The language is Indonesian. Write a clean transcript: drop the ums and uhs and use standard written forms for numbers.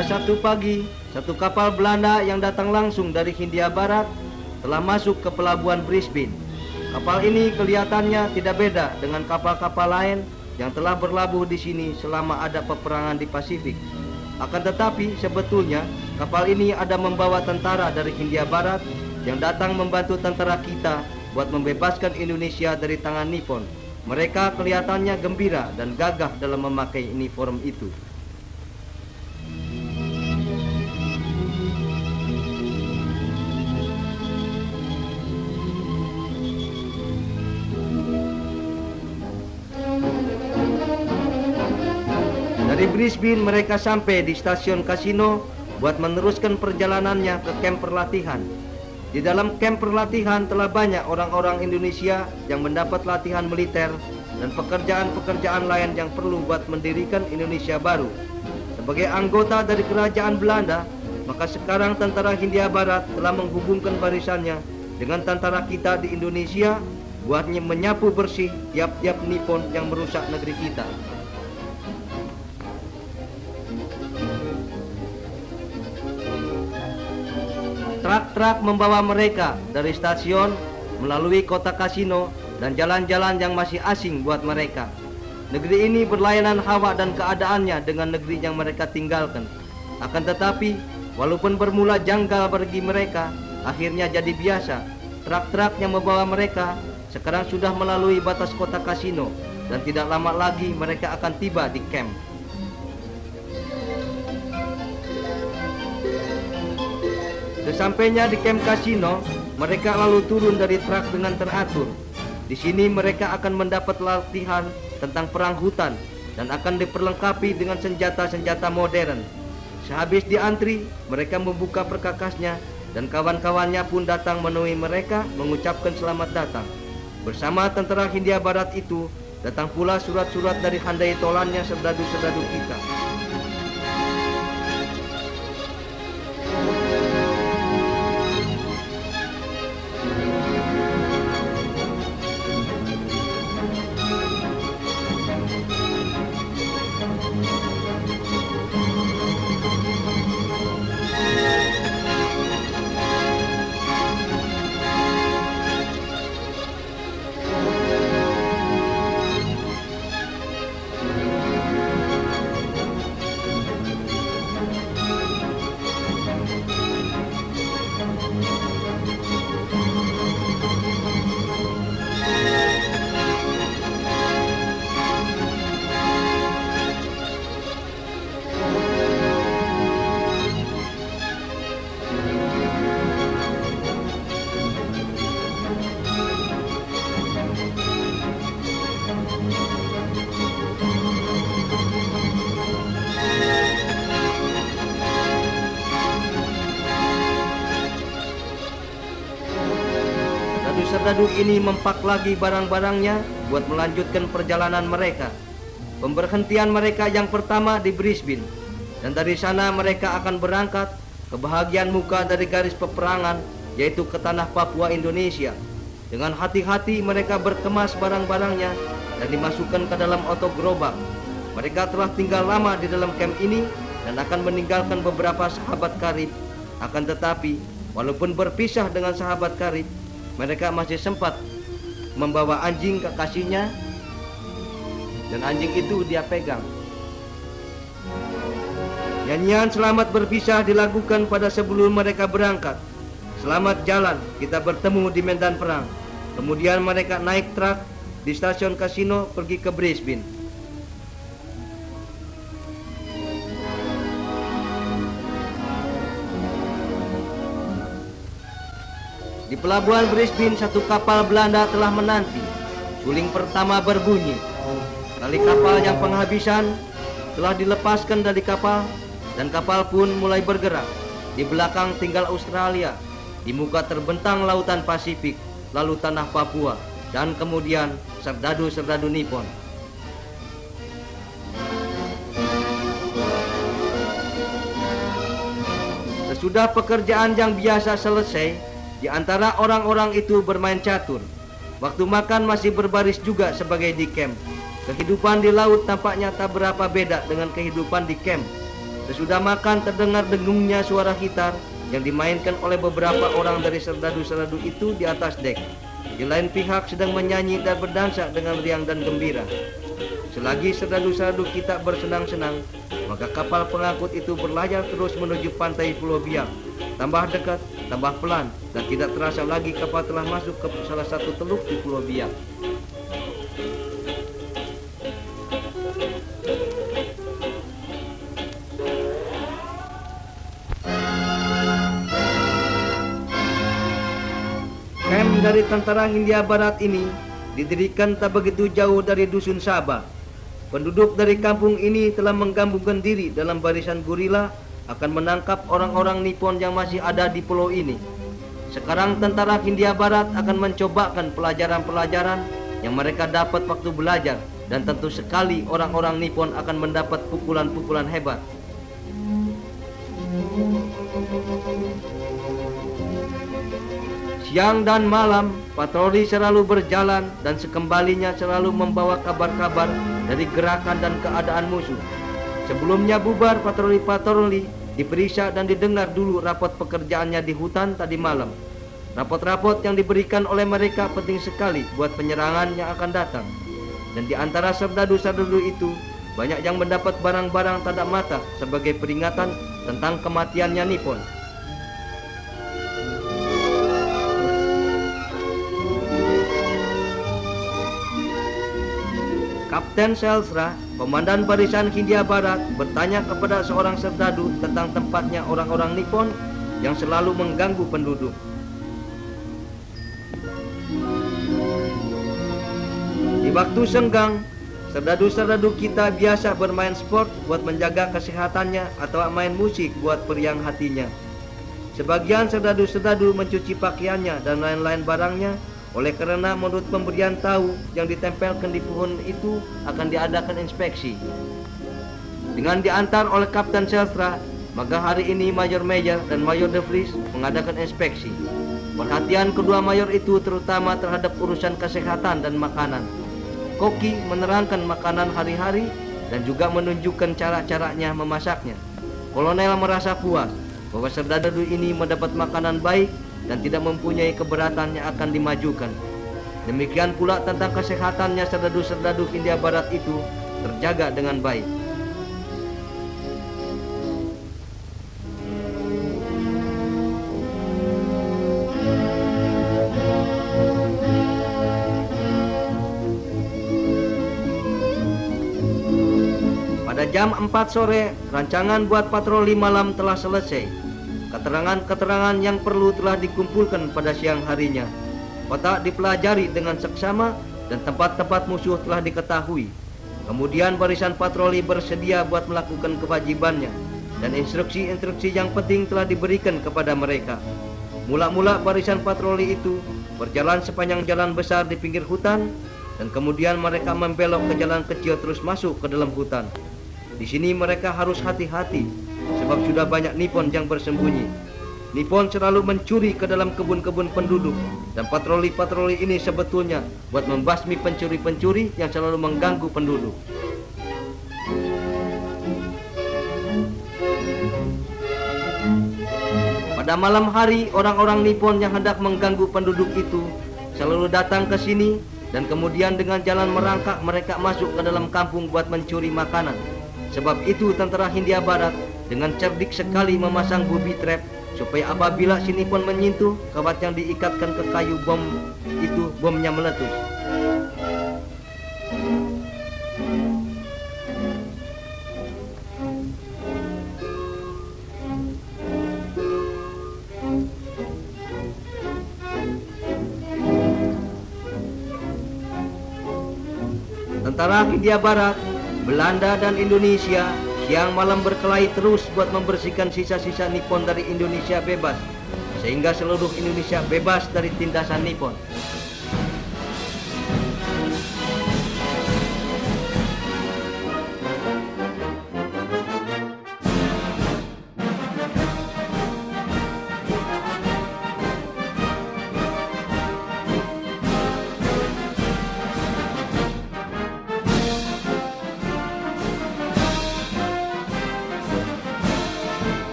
Pada satu pagi, satu kapal Belanda yang datang langsung dari Hindia Barat telah masuk ke pelabuhan Brisbane. Kapal ini kelihatannya tidak beda dengan kapal-kapal lain yang telah berlabuh di sini selama ada peperangan di Pasifik. Akan tetapi sebetulnya kapal ini ada membawa tentara dari Hindia Barat yang datang membantu tentara kita buat membebaskan Indonesia dari tangan Nippon. Mereka kelihatannya gembira dan gagah dalam memakai uniform itu. Dari Brisbane mereka sampai di stasiun kasino buat meneruskan perjalanannya ke kamp perlatihan. Di dalam kamp perlatihan telah banyak orang-orang Indonesia yang mendapat latihan militer dan pekerjaan-pekerjaan lain yang perlu buat mendirikan Indonesia baru. Sebagai anggota dari kerajaan Belanda, maka sekarang tentara Hindia Barat telah menghubungkan barisannya dengan tentara kita di Indonesia buat menyapu bersih tiap-tiap Nippon yang merusak negeri kita. Truk-truk membawa mereka dari stasiun melalui kota kasino dan jalan-jalan yang masih asing buat mereka. Negeri ini berlainan hawa dan keadaannya dengan negeri yang mereka tinggalkan. Akan tetapi, walaupun bermula janggal bagi mereka, akhirnya jadi biasa. Truk-truk yang membawa mereka sekarang sudah melalui batas kota kasino dan tidak lama lagi mereka akan tiba di kamp. Sesampainya di kamp kasino, mereka lalu turun dari truk dengan teratur. Di sini mereka akan mendapat latihan tentang perang hutan dan akan diperlengkapi dengan senjata-senjata modern. Sehabis diantri, mereka membuka perkakasnya dan kawan-kawannya pun datang menemui mereka mengucapkan selamat datang. Bersama tentara Hindia Barat itu, datang pula surat-surat dari handai tolannya serdadu-serdadu kita. Serdadu ini mempak lagi barang-barangnya buat melanjutkan perjalanan mereka. Pemberhentian mereka yang pertama di Brisbane, dan dari sana mereka akan berangkat ke bahagian muka dari garis peperangan, yaitu ke tanah Papua Indonesia. Dengan hati-hati mereka berkemas barang-barangnya dan dimasukkan ke dalam oto gerobak. Mereka telah tinggal lama di dalam kamp ini dan akan meninggalkan beberapa sahabat karib. Akan tetapi, walaupun berpisah dengan sahabat karib, mereka masih sempat membawa anjing kekasihnya dan anjing itu dia pegang. Nyanyian selamat berpisah dilakukan pada sebelum mereka berangkat. Selamat jalan, kita bertemu di medan perang. Kemudian mereka naik truk di stasiun kasino pergi ke Brisbane. Di pelabuhan Brisbane, satu kapal Belanda telah menanti. Suling pertama berbunyi. Tali kapal yang penghabisan telah dilepaskan dari kapal dan kapal pun mulai bergerak. Di belakang tinggal Australia. Di muka terbentang lautan Pasifik, lalu tanah Papua, dan kemudian serdadu-serdadu Nippon. Sesudah pekerjaan yang biasa selesai, di antara orang-orang itu bermain catur. Waktu makan masih berbaris juga sebagai di kamp. Kehidupan di laut tampaknya tak berapa beda dengan kehidupan di kamp. Sesudah makan terdengar dengungnya suara gitar yang dimainkan oleh beberapa orang dari serdadu-serdadu itu di atas dek. Di lain pihak sedang menyanyi dan berdansa dengan riang dan gembira. Selagi serdadu-serdadu kita bersenang-senang, maka kapal pengangkut itu berlayar terus menuju pantai Pulau Biak. Tambah dekat, tambah pelan, dan tidak terasa lagi kapal telah masuk ke salah satu teluk di Pulau Biak. Camp dari tentara Hindia Barat ini didirikan tak begitu jauh dari dusun Sabah. Penduduk dari kampung ini telah menggabungkan diri dalam barisan gorila akan menangkap orang-orang Nippon yang masih ada di pulau ini. Sekarang tentara Hindia Barat akan mencobakan pelajaran-pelajaran yang mereka dapat waktu belajar, dan tentu sekali orang-orang Nippon akan mendapat pukulan-pukulan hebat. Siang dan malam, patroli selalu berjalan dan sekembalinya selalu membawa kabar-kabar dari gerakan dan keadaan musuh. Sebelumnya bubar patroli-patroli, diperiksa dan didengar dulu rapot pekerjaannya di hutan tadi malam. Rapot-rapot yang diberikan oleh mereka penting sekali buat penyerangan yang akan datang. Dan di antara serdadu-serdadu itu, banyak yang mendapat barang-barang tanda mata sebagai peringatan tentang kematiannya Nippon. Kapten Selsra, komandan barisan Hindia Barat, bertanya kepada seorang serdadu tentang tempatnya orang-orang Nippon yang selalu mengganggu penduduk. Di waktu senggang, serdadu-serdadu kita biasa bermain sport buat menjaga kesehatannya atau main musik buat periang hatinya. Sebagian serdadu-serdadu mencuci pakaiannya dan lain-lain barangnya, oleh karena menurut pemberian tahu yang ditempelkan di pohon itu akan diadakan inspeksi. Dengan diantar oleh Kapten Selstra, maka hari ini Mayor Meyer dan Mayor De Vries mengadakan inspeksi. Perhatian kedua mayor itu terutama terhadap urusan kesehatan dan makanan. Koki menerangkan makanan hari-hari dan juga menunjukkan cara-caranya memasaknya. Kolonel merasa puas bahwa serdadu ini mendapat makanan baik dan tidak mempunyai keberatan yang akan dimajukan. Demikian pula tentang kesehatannya serdadu-serdadu Hindia Barat itu terjaga dengan baik. Pada jam 4 sore, rancangan buat patroli malam telah selesai. Keterangan-keterangan yang perlu telah dikumpulkan pada siang harinya. Kota dipelajari dengan seksama dan tempat-tempat musuh telah diketahui. Kemudian barisan patroli bersedia buat melakukan kewajibannya, dan instruksi-instruksi yang penting telah diberikan kepada mereka. Mula-mula barisan patroli itu berjalan sepanjang jalan besar di pinggir hutan, dan kemudian mereka membelok ke jalan kecil terus masuk ke dalam hutan. Di sini mereka harus hati-hati, sebab sudah banyak Nippon yang bersembunyi. Nippon selalu mencuri ke dalam kebun-kebun penduduk, dan patroli-patroli ini sebetulnya buat membasmi pencuri-pencuri yang selalu mengganggu penduduk. Pada malam hari, orang-orang Nippon yang hendak mengganggu penduduk itu selalu datang ke sini, dan kemudian dengan jalan merangkak mereka masuk ke dalam kampung buat mencuri makanan. Sebab itu tentara Hindia Barat dengan cerdik sekali memasang booby trap supaya apabila si Nippon menyentuh kawat yang diikatkan ke kayu bom itu, bomnya meletus. Tentara Hindia Barat, Belanda dan Indonesia siang malam berkelahi terus buat membersihkan sisa-sisa Nippon dari Indonesia bebas, sehingga seluruh Indonesia bebas dari tindasan Nippon.